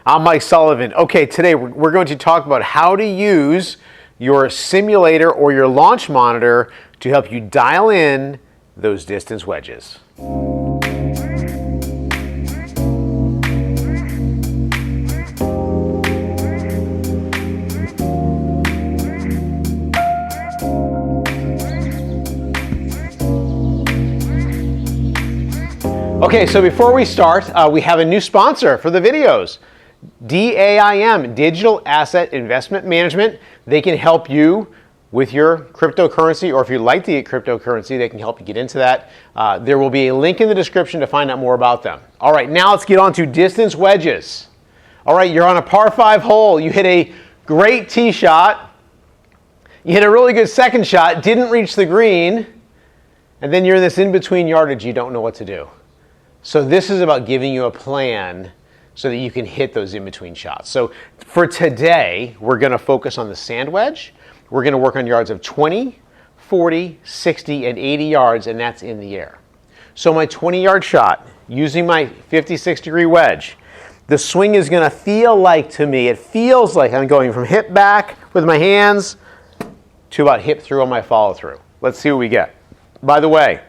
I'm Mike Sullivan. Okay, today we're going to talk about how to use your simulator or your launch monitor to help you dial in those distance wedges. Okay, so before we start, we have a new sponsor for the videos. DAIM, Digital Asset Investment Management. They can help you with your cryptocurrency, or if you'd like to get cryptocurrency, they can help you get into that. There will be a link in the description to find out more about them. All right, now let's get on to distance wedges. All right, you're on a par 5 hole. You hit a great tee shot. You hit a really good second shot, didn't reach the green, and then you're in this in-between yardage, you don't know what to do. So this is about giving you a plan so that you can hit those in-between shots. So for today, we're going to focus on the sand wedge. We're going to work on yards of 20, 40, 60, and 80 yards, and that's in the air. So my 20-yard shot, using my 56-degree wedge, the swing is going to feel like, to me, it feels like I'm going from hip back with my hands to about hip through on my follow-through. Let's see what we get. By the way,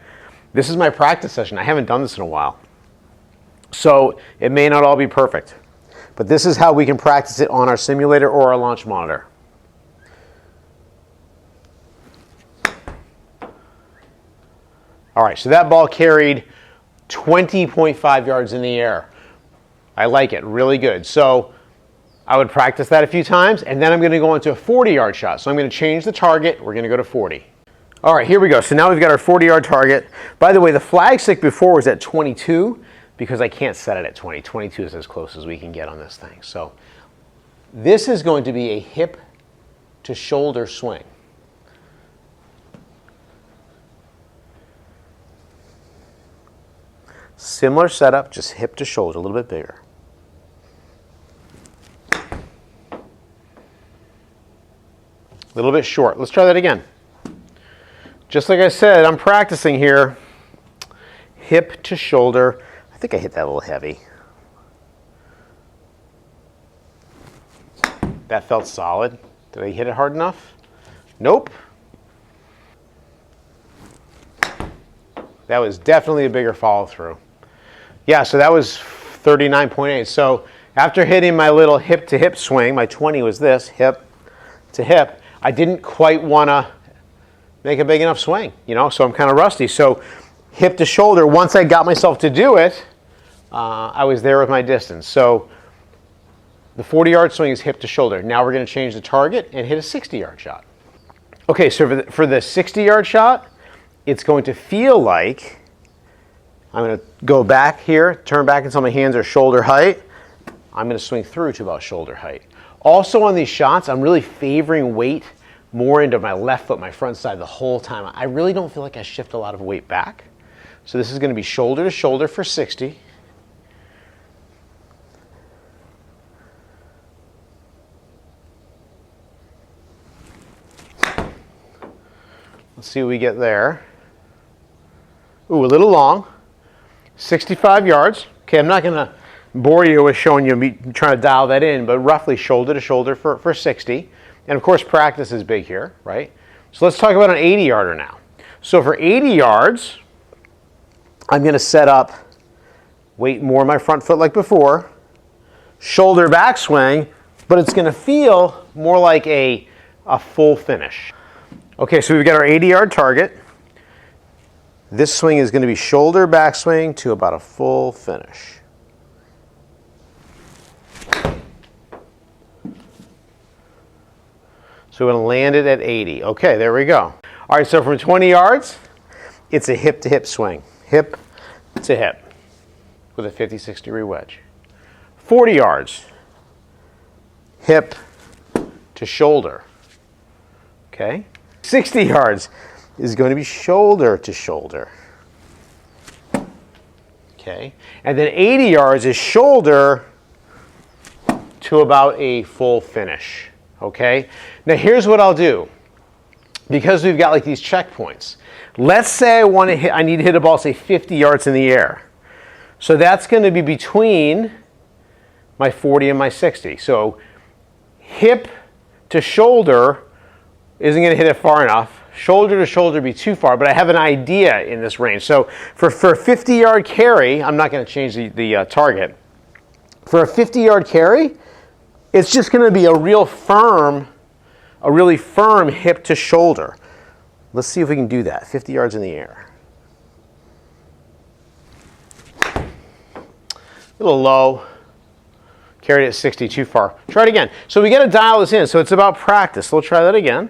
this is my practice session. I haven't done this in a while. So it may not all be perfect, but this is how we can practice it on our simulator or our launch monitor. All right, so that ball carried 20.5 yards in the air. I like it, really good. So I would practice that a few times, and then I'm going to go into a 40-yard shot. So I'm going to change the target. We're going to go to 40. All right, here we go. So now we've got our 40-yard target. By the way, the flag stick before was at 22 because I can't set it at 20. 22 is as close as we can get on this thing. So this is going to be a hip to shoulder swing. Similar setup, just hip to shoulder, a little bit bigger. A little bit short. Let's try that again. Just like I said, I'm practicing here. Hip to shoulder. I think I hit that a little heavy. That felt solid. Did I hit it hard enough? Nope. That was definitely a bigger follow through. Yeah, so that was 39.8. So after hitting my little hip to hip swing, my 20 was this, hip to hip, I didn't quite want to make a big enough swing, so I'm kind of rusty. So hip to shoulder, once I got myself to do it, I was there with my distance. So the 40-yard swing is hip to shoulder. Now we're going to change the target and hit a 60-yard shot. Okay, so for the 60-yard shot, it's going to feel like I'm going to go back here, turn back until my hands are shoulder height. I'm going to swing through to about shoulder height. Also on these shots, I'm really favoring weight more into my left foot, my front side the whole time. I really don't feel like I shift a lot of weight back. So this is going to be shoulder to shoulder for 60. Let's see what we get there. Ooh, a little long. 65 yards. Okay, I'm not going to bore you with showing you me trying to dial that in, but roughly shoulder to shoulder for 60. And of course, practice is big here, right? So let's talk about an 80-yarder now. So for 80 yards, I'm going to set up weight more in my front foot like before, shoulder back swing, but it's going to feel more like a full finish. Okay, so we've got our 80-yard target. This swing is going to be shoulder back swing to about a full finish. So we're going to land it at 80. Okay, there we go. All right, so from 20 yards, it's a hip to hip swing. Hip to hip with a 56-degree wedge. 40 yards, hip to shoulder. Okay. 60 yards is going to be shoulder to shoulder. Okay. And then 80 yards is shoulder to about a full finish. Okay. Now here's what I'll do. Because we've got like these checkpoints. Let's say I need to hit a ball, say 50 yards in the air. So that's going to be between my 40 and my 60. So hip to shoulder isn't going to hit it far enough. Shoulder to shoulder would be too far, but I have an idea in this range. So for a 50-yard carry, I'm not going to change the target. For a 50-yard carry, it's just going to be a really firm hip to shoulder. Let's see if we can do that. 50 yards in the air. A little low. Carried at 60, too far. Try it again. So we got to dial this in. So it's about practice. So we'll try that again.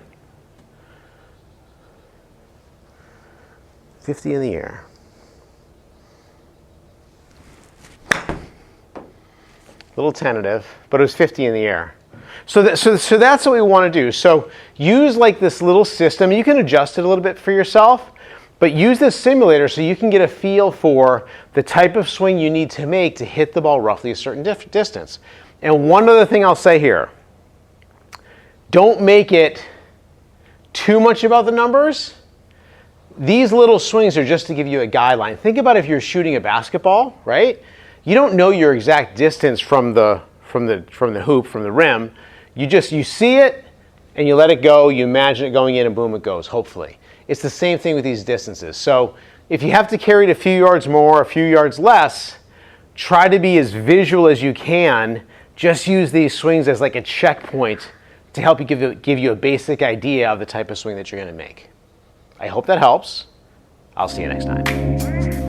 50 in the air. A little tentative, but it was 50 in the air. So that's what we want to do. So use like this little system. You can adjust it a little bit for yourself, but use this simulator so you can get a feel for the type of swing you need to make to hit the ball roughly a certain distance. And one other thing I'll say here, don't make it too much about the numbers. These little swings are just to give you a guideline. Think about if you're shooting a basketball, right? You don't know your exact distance from the hoop, from the rim. You see it and you let it go, you imagine it going in and boom, it goes, hopefully. It's the same thing with these distances. So if you have to carry it a few yards more, a few yards less, try to be as visual as you can. Just use these swings as like a checkpoint to help you give you a basic idea of the type of swing that you're going to make. I hope that helps. I'll see you next time.